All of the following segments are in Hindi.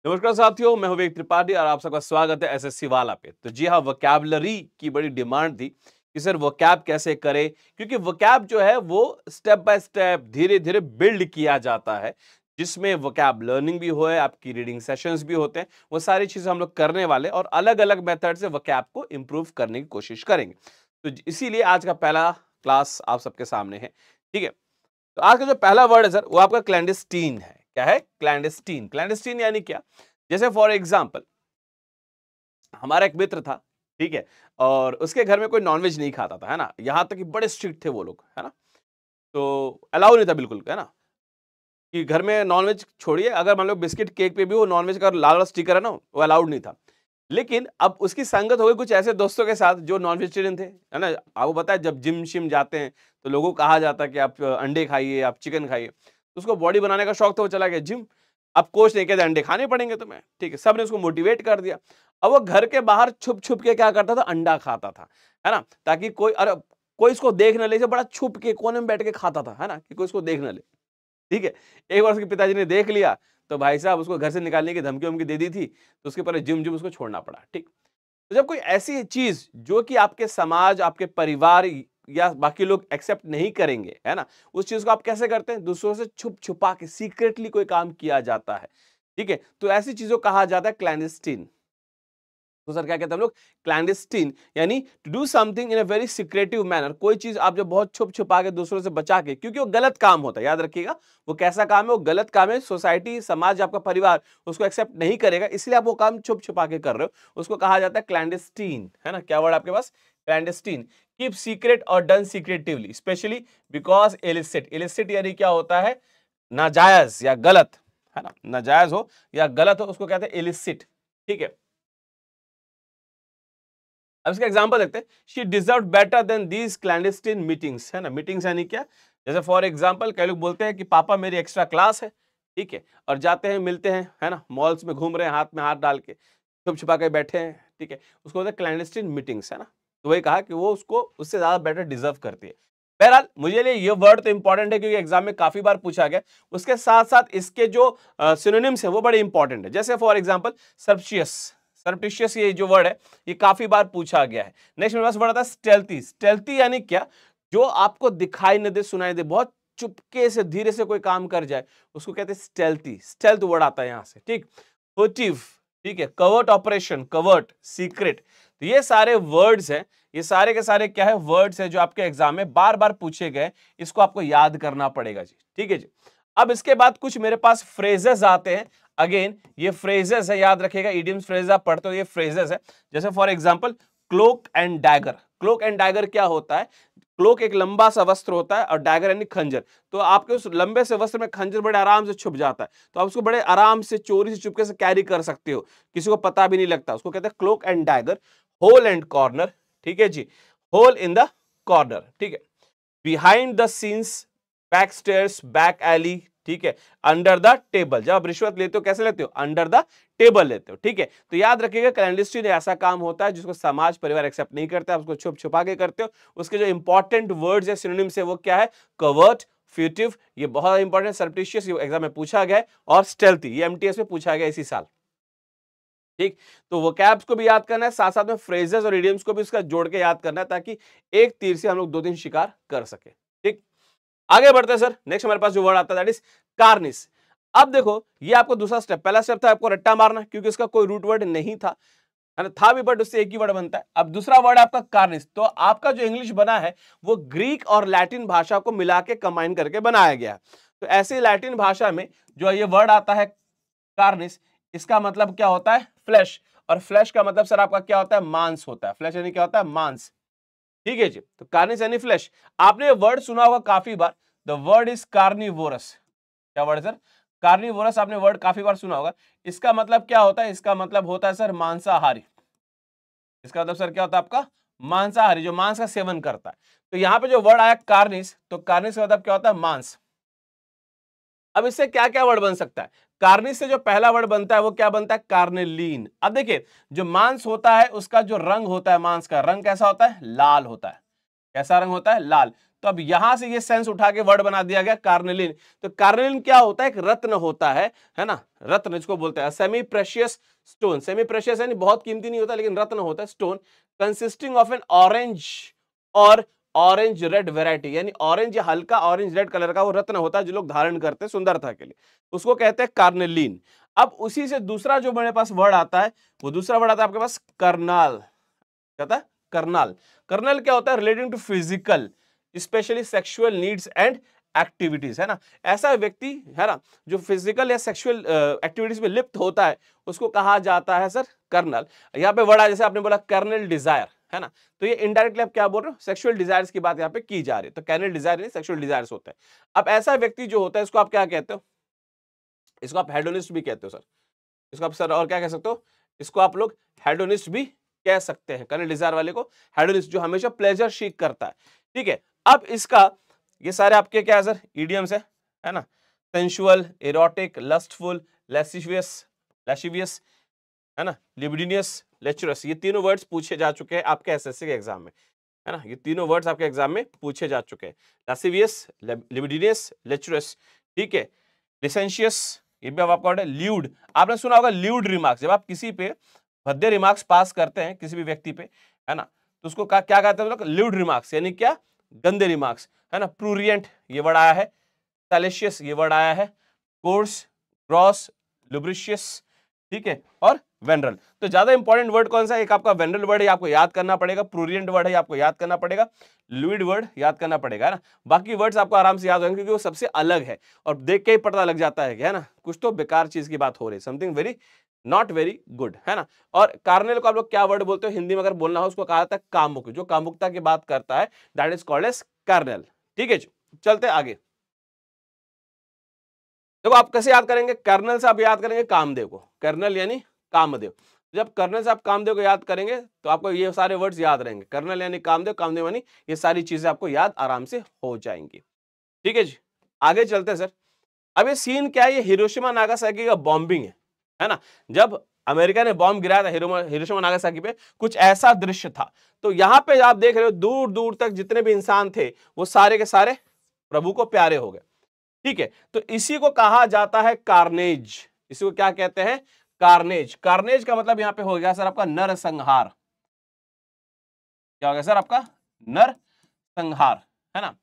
नमस्कार साथियों, मैं हूं विवेक त्रिपाठी और आप सबका स्वागत है एसएससी वाला पे। तो जी हाँ, वोकैबुलरी की बड़ी डिमांड थी कि सर वोकैब कैसे करें, क्योंकि वोकैब जो है वो स्टेप बाय स्टेप धीरे-धीरे बिल्ड किया जाता है, जिसमें वोकैब लर्निंग भी हो है, आपकी रीडिंग सेशंस भी होते हैं। वो सारी चीजें हम लोग करने वाले और अलग-अलग मेथड से वोकैब को इम्प्रूव करने की कोशिश करेंगे। तो इसीलिए आज का पहला क्लास आप सबके सामने है। ठीक है, तो आज का जो पहला वर्ड है सर वो आपका क्लैंडस्टीन है। क्या है? क्लैंडस्टीन। क्लैंडस्टीन यानी क्या? जैसे फॉर एग्जाम्पल हमारा एक मित्र था, ठीक है, और उसके घर में कोई नॉनवेज नहीं खाता था, है ना, यहां तक कि बड़े स्ट्रिक्ट थे वो लोग, है ना, तो अलाउ नहीं था बिल्कुल, है ना, कि घर में नॉनवेज छोड़िए, अगर मान लो बिस्किट केक पे भी वो नॉनवेज का लाल वाला स्टिकर है ना, वो अलाउड नहीं था। लेकिन अब उसकी संगत हो गई कुछ ऐसे दोस्तों के साथ जो नॉन वेजिटेरियन थे, है ना। आपको पता है जब जिम शिम जाते हैं तो लोगों को कहा जाता है कि आप अंडे खाइए, आप चिकन खाइए, तो उसको बॉडी बनाने का शौक था, वो चला गया जिम। अब कोच ने कहते अंडे खाने पड़ेंगे तुम्हें, ठीक है, सबने उसको मोटिवेट कर दिया। अब वो घर के बाहर छुप छुप के क्या करता था, अंडा खाता था, है ना, ताकि कोई अरे कोई इसको देख न ले, इसे बड़ा छुप के कोने में बैठ के खाता था, है ना, कि कोई इसको देख न ले। ठीक है, एक बार उसके पिताजी ने देख लिया तो भाई साहब उसको घर से निकालने की धमकी-वमकी दे दी थी, तो उसके पहले जिम उसको छोड़ना पड़ा। ठीक, तो जब कोई ऐसी चीज जो कि आपके समाज, आपके परिवार या बाकी लोग एक्सेप्ट नहीं करेंगे, है ना, उस चीज को आप कैसे करते हैं? दूसरों से छुप छुपा के सीक्रेटली कोई काम किया जाता है। ठीक है, तो ऐसी चीजों को कहा जाता है क्लैंडस्टीन। तो सर क्या कहते हैं हम लोग? क्लैंडस्टीन यानी to do something in a very secretive manner. कोई चीज आप जो बहुत छुप छुपा के दूसरों से बचा के, क्योंकि वो गलत काम होता है, याद रखिएगा। वो कैसा काम है? वो गलत काम है। सोसाइटी, समाज, आपका परिवार उसको एक्सेप्ट नहीं करेगा, इसलिए आप वो काम छुप छुपा के कर रहे हो, उसको कहा जाता है क्लैंडस्टीन, है ना। क्या वर्ड आपके पास? क्लैंडस्टीन। कीप सीक्रेट और done secretively, specially because illicit. Illicit यानी क्या होता है? नाजायज या गलत, है ना, नाजायज हो या गलत हो उसको कहते हैं इलिसिट। ठीक है, अब इसका एग्जांपल देखते हैं। She deserve better than these clandestine meetings, है ना। मीटिंग्स यानी क्या? जैसे फॉर एग्जांपल कई लोग बोलते हैं कि पापा मेरी एक्स्ट्रा क्लास है, ठीक है, और जाते हैं मिलते हैं, है ना, मॉल्स में घूम रहे हैं हाथ में हाथ डाल के, छुप छुपा के बैठे हैं, ठीक है, उसको बोलते हैं क्लैंडस्टीन मीटिंग्स, है ना। तो वही कहा कि वो उसको उससे ज्यादा बेटर डिजर्व करती है। बहरहाल मुझे लिए ये वर्ड तो इंपॉर्टेंट है क्योंकि एग्जाम में काफी बार पूछा गया। उसके साथ साथ इसके जो सिनोनिम्स है वो बड़े इंपॉर्टेंट है। जैसे फॉर एग्जांपल सर्पशियस। सर्पटिशियस ये जो वर्ड है ये काफी बार पूछा गया है। नेक्स्ट मेरे पास वर्ड आता है स्टेल्थी। स्टेल्थी यानी क्या? जो आपको दिखाई न दे, सुनाई दे, बहुत चुपके से धीरे से कोई काम कर जाए, उसको कहते हैं स्टेल्थी। स्टेल्थ वर्ड आता है यहां से, ठीक। फुटिव, ठीक है, कवर्ट ऑपरेशन, कवर्ट, सीक्रेट। तो ये सारे वर्ड्स हैं, ये सारे के सारे क्या है? वर्ड्स है जो आपके एग्जाम में बार बार पूछे गए। इसको आपको याद करना पड़ेगा जी, ठीक है जी। अब इसके बाद कुछ मेरे पास फ्रेजेस आते हैं। अगेन ये फ्रेजेस है, याद रखिएगा। इडियम्स फ्रेज आप पढ़ते हो, ये फ्रेजेस है। जैसे for example cloak and dagger. Cloak and dagger क्या होता है? क्लोक एक लंबा सा वस्त्र होता है और डैगर यानी खंजर। तो आपके उस लंबे से वस्त्र में खंजर बड़े आराम से छुप जाता है, तो आप उसको बड़े आराम से चोरी से चुपके से कैरी कर सकते हो, किसी को पता भी नहीं लगता। उसको कहते हैं cloak and dagger. Hole and corner, ठीक है जी, होल इन द कॉर्नर, ठीक है। Behind the scenes, back stairs, back alley, ठीक है, अंडर द टेबल। जब आप रिश्वत लेते हो कैसे लेते हो? अंडर द टेबल लेते हो, ठीक है। तो याद रखिएगा क्लैंडस्टीन ऐसा काम होता है जिसको समाज, परिवार एक्सेप्ट नहीं करता, उसको छुप छुपा के करते हो। उसके जो इंपॉर्टेंट वर्ड्स या सिनोनिम्स है वो क्या है? कवर्ट, फ्यूटिव, ये बहुत इंपॉर्टेंट। सर्पटिशियस ये एग्जाम में पूछा गया है, और स्टेल्थी ये एमटीएस में पूछा गया इसी साल, ठीक। तो वोकैब्स को भी याद करना है, साथ साथ में फ्रेजेस और इडियम्स को भी इसका जोड़ के याद करना है, ताकि एक तीर से हम लोग दो तीन शिकार कर सके, ठीक। आगे बढ़ते हैं सर। नेक्स्ट हमारे पास जो वर्ड आता है दैट इज कार्निस। अब देखो ये आपको दूसरा स्टेप, पहला स्टेप था आपको रट्टा मारना, क्योंकि इसका कोई रूट वर्ड नहीं था, है ना, था भी बट उससे एक ही वर्ड बनता है। अब दूसरा वर्ड आपका कार्निस। तो आपका जो इंग्लिश बना है वो ग्रीक और लैटिन भाषा को मिला के कंबाइन करके बनाया गया है। तो ऐसे लैटिन भाषा में जो ये वर्ड आता है कार्निस, इसका मतलब क्या होता है? फ्लैश। और फ्लैश का मतलब सर आपका क्या होता है? मांस होता है। फ्लैश यानी क्या होता है? मांस, ठीक है जी। तो कार्निस यानी फ्लैश। आपने वर्ड सुना होगा काफी बार, द वर्ड इज कार्निवोरस। क्या वर्ड है सर? कार्निवोरस। आपने वर्ड काफी बार सुना होगा। इसका मतलब क्या होता है? इसका मतलब होता है सर मांसाहारी। इसका मतलब सर क्या होता है आपका? मांसाहारी, जो मांस का सेवन करता है। तो यहां पे जो वर्ड आया कार्निस, तो कार्निस का मतलब क्या होता है? मांस। अब इससे क्या क्या वर्ड बन सकता है? कार्निस से जो पहला वर्ड बनता है वो क्या बनता है? कार्नेलीन। अब देखिए जो मांस होता है उसका जो रंग होता है, मांस का रंग कैसा होता है? लाल होता है। कैसा रंग होता है? लाल। तो अब यहां से ये सेंस उठा के वर्ड बना दिया गया कार्नेलिन। तो कार्नेलिन क्या होता है? एक रत्न होता है ना, रत्न इसको बोलते हैं, semi precious stone. Semi precious यानी बहुत कीमती नहीं होता, लेकिन रत्न होता है, stone consisting of N orange और ऑरेंज रेड वेराइटी, यानी ऑरेंज या हल्का ऑरेंज रेड कलर का वो रत्न होता है जो लोग धारण करते हैं सुंदरता के लिए, उसको कहते हैं कार्नेलिन। अब उसी से दूसरा जो मेरे पास वर्ड आता है, वो दूसरा वर्ड आता है आपके पास कर्नाल। कहता है कर्नाल। कर्नल क्या होता है? Relating to physical especially sexual needs and activities, है ना। ऐसा व्यक्ति है ना जो फिजिकल या सेक्सुअल एक्टिविटीज में लिप्त होता है, उसको कहा जाता है सर कर्नल। यहाँ पे वर्ड आया, जैसे आपने बोला कर्नल डिजायर, है ना, तो ये इनडायरेक्टली आप क्या बोल रहे हो? सेक्सुअल डिजायर्स की बात यहाँ पे की जा रही है, तो कर्नल डिजायर नहीं, सेक्सुअल डिजायर्स होता है। अब ऐसा व्यक्ति जो होता है, इसको आप क्या कहते हो? इसको आप हेडोनिस्ट भी कहते हो सर। इसको आप सर और क्या कह सकते हो? इसको आप लोग हेडोनिस्ट भी कह सकते हैं। कर्नल डिजायर वाले को हेडोनिस्ट, जो हमेशा प्लेजर सीक करता है, ठीक है। अब इसका ये सारे आपके क्या है सर? इडियम्स है ना, सेंसुअल, एरोटिक, लस्टफुल, लैशिवियस, है ना, लिबिडिनियस, लेचुरस, ये तीनों वर्ड्स पूछे जा चुके हैं आपके एसएससी के एग्जाम में, है ना। ये तीनों वर्ड्स आपके एग्जाम में पूछे जा चुके हैं, लैशिवियस, लिबिडिनियस, लेचुरस, ठीक है। लिसेंशियस, ये भी अब आपको ल्यूड, आपने सुना होगा ल्यूड रिमार्क्स। जब आप किसी पे भद्दे रिमार्क्स पास करते हैं किसी भी व्यक्ति पे, है ना, तो उसको क्या कहते हैं लोग? ल्यूड रिमार्क्स, यानी क्या? गंदे रिमार्क्स, है ना। प्रूरियंट ये वर्ड आया है, सैलेशियस ये वर्ड आया है, कोर्स, ग्रॉस, लुब्रिशियस, ठीक है, और वेनरल। तो ज्यादा इंपॉर्टेंट वर्ड कौन सा है? एक आपका वेनरल वर्ड है, आपको याद करना पड़ेगा, प्रूरियंट वर्ड है, आपको याद करना पड़ेगा, ल्यूड वर्ड याद करना पड़ेगा, है ना। बाकी वर्ड्स आपको आराम से याद होंगे क्योंकि वो सबसे अलग है और देख के ही पता लग जाता है ना, कुछ तो बेकार चीज की बात हो रही है, something very not very good, है ना। और कार्नेल को आप लोग क्या वर्ड बोलते हो? हिंदी में अगर बोलना हो उसको कहा जाता है कामुक, जो कामुकता की बात करता है, that is called as carnal, ठीक है। चलते आगे, देखो आप कैसे याद करेंगे? कर्नल से आप याद करेंगे कामदेव को, कर्नल यानी कामदेव। जब कर्नल से आप कामदेव को याद करेंगे तो आपको ये सारे वर्ड्स याद रहेंगे, कर्नल यानी कामदेव, कामदेव यानी, ये सारी चीजें आपको याद आराम से हो जाएंगी, ठीक है जी। आगे चलते हैं सर। अब ये सीन क्या है? ये हिरोशिमा नागासाकी का बॉम्बिंग है ना। जब अमेरिका ने बॉम्ब गिराया था हिरोशिमा नागासाकी पे, कुछ ऐसा दृश्य था। तो यहां पे आप देख रहे हो दूर दूर तक जितने भी इंसान थे वो सारे के सारे प्रभु को प्यारे हो गए, ठीक है। तो इसी को कहा जाता है कार्नेज। इसी को क्या कहते हैं? कार्नेज। कार्नेज का मतलब यहां पे हो गया सर आपका नरसंहार। क्या हो गया सर आपका? नरसंहार, है ना,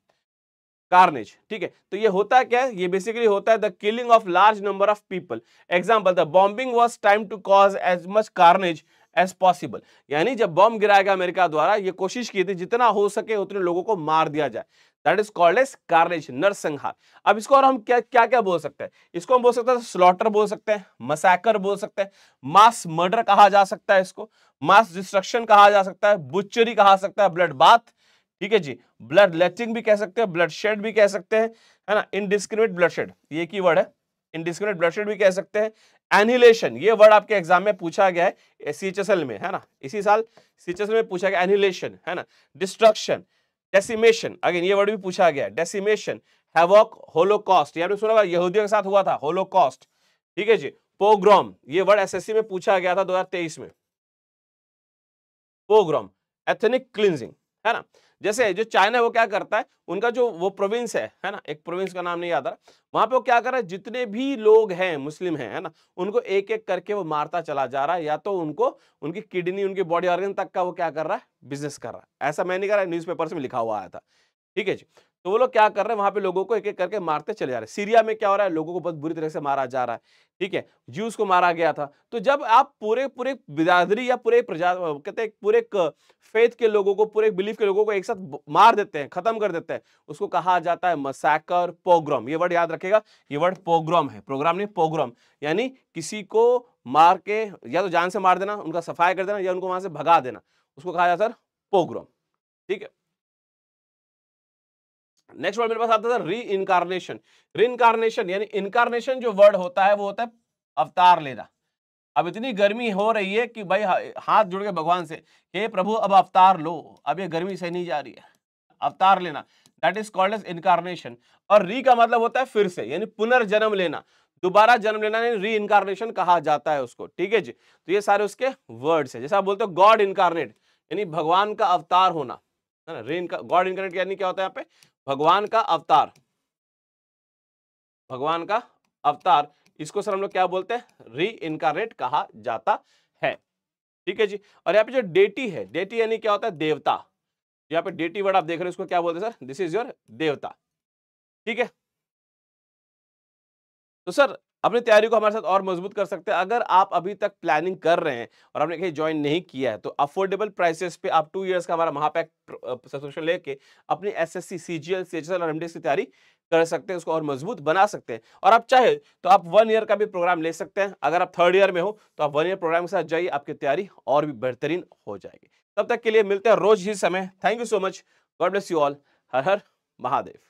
कार्नेज, ठीक है। तो ये होता क्या है? ये बेसिकली होता है the killing of large number of people. Example, the bombing was time to cause as much carnage as possible. यानी जब बॉम्ब गिराया गया अमेरिका द्वारा, ये कोशिश की थी जितना हो सके उतने लोगों को मार दिया जाए, that is called as carnage, नरसंहार। अब इसको और हम क्या क्या क्या बोल सकते हैं? इसको हम बोल सकते हैं स्लॉटर बोल सकते हैं, मसैकर बोल सकते हैं, मास मर्डर कहा जा सकता है, इसको मास डिस्ट्रक्शन कहा जा सकता है, बुचरी कहा सकता है, ब्लड बाथ, ठीक है जी, ब्लड लेचिंग भी कह सकते हैं, ब्लड शेड भी कह सकते हैं, है ना, इनडिस्क्रिमिनेट ब्लड शेड, ये की वर्ड है, इनडिस्क्रिमिनेट ब्लड शेड भी कह सकते हैं। एनिहिलेशन, ये वर्ड आपके एग्जाम में पूछा गया है सीएचएसएल में, है ना, इसी साल सीएचएसएल में पूछा गया एनिहिलेशन, है ना। डिस्ट्रक्शन, डेसिमेशन, अगेन ये वर्ड भी पूछा गया है, डेसिमेशन, हैवॉक, होलोकॉस्ट, ये आपने सुना होगा यहूदियों के साथ हुआ था होलोकॉस्ट, ठीक है जी। पोग्राम, ये वर्ड एसएससी में पूछा गया था 2023 में, पोग्राम, एथनिक क्लींजिंग, है ना। जैसे जो चाइना है वो क्या करता है, उनका जो वो प्रोविंस है ना, एक प्रोविंस का नाम नहीं याद आ रहा, वहां पे वो क्या कर रहा है, जितने भी लोग हैं मुस्लिम हैं, है ना, उनको एक एक करके वो मारता चला जा रहा है, या तो उनको उनकी किडनी, उनकी बॉडी ऑर्गन तक का वो क्या कर रहा है, बिजनेस कर रहा है। ऐसा मैं नहीं कर रहा, न्यूज़पेपर्स में लिखा हुआ आया था, ठीक है जी। तो वो लोग क्या कर रहे हैं, वहां पे लोगों को एक एक करके मारते चले जा रहे हैं। सीरिया में क्या हो रहा है, लोगों को बहुत बुरी तरह से मारा जा रहा है, ठीक है, ज्यूस को मारा गया था। तो जब आप पूरे पूरे बिरादरी या पूरे प्रजा कहते हैं पूरे फेथ के लोगों को, पूरे बिलीफ के लोगों को एक साथ मार देते हैं, खत्म कर देते हैं, उसको कहा जाता है मसैकर, पोग्राम। ये वर्ड याद रखेगा, ये वर्ड पोग्राम है, प्रोग्राम नहीं, पोग्राम, यानी किसी को मार के या तो जान से मार देना, उनका सफाया कर देना, या उनको वहां से भगा देना, उसको कहा जाता है पोग्राम, ठीक है। नेक्स्ट वर्ड मेरे पास आता था री इनकारनेशन। री इनकारनेशन यानी इनकारनेशन जो वर्ड होता है वो होता है अवतार लेना। अब इतनी गर्मी हो रही है कि भाई हाथ जोड़ के भगवान से, हे प्रभु अब अवतार लो, अब ये गर्मी सही नहीं जा रही है, अवतार लेना, that is called as incarnation. और री का मतलब होता है फिर से, यानी पुनर्जन्म लेना, दोबारा जन्म लेना, री इनकारनेशन कहा जाता है उसको, ठीक है जी। तो ये सारे उसके वर्ड्स है। जैसे आप बोलते हो गॉड इनकारनेट, यानी भगवान का अवतार होना, है ना। गॉड इनकारनेट यानी क्या होता है यहाँ पे, भगवान का अवतार, भगवान का अवतार, इसको सर हम लोग क्या बोलते हैं? री इनकारनेट कहा जाता है। ठीक है जी। और यहाँ पे जो डेटी है, डेटी यानी क्या होता है? देवता। यहाँ पे डेटी वर्ड आप देख रहे हो, इसको क्या बोलते हैं सर? दिस इज योर देवता। ठीक है। तो सर अपनी तैयारी को हमारे साथ और मजबूत कर सकते हैं। अगर आप अभी तक प्लानिंग कर रहे हैं और आपने कहीं ज्वाइन नहीं किया है, तो अफोर्डेबल प्राइसेस पे आप 2 इयर्स का हमारा महापैक सब्सक्रिप्शन लेके अपनी एसएससी, सीजीएल, सीएचएसएल और एमडीएस की तैयारी कर सकते हैं, उसको और मजबूत बना सकते हैं। और आप चाहे तो आप 1 ईयर का भी प्रोग्राम ले सकते हैं। अगर आप 3rd ईयर में हो तो आप 1 ईयर प्रोग्राम के साथ जाइए, आपकी तैयारी और भी बेहतरीन हो जाएगी। तब तक के लिए मिलते हैं रोज ही समय। Thank you so much. God bless you all. Her her Mahadev.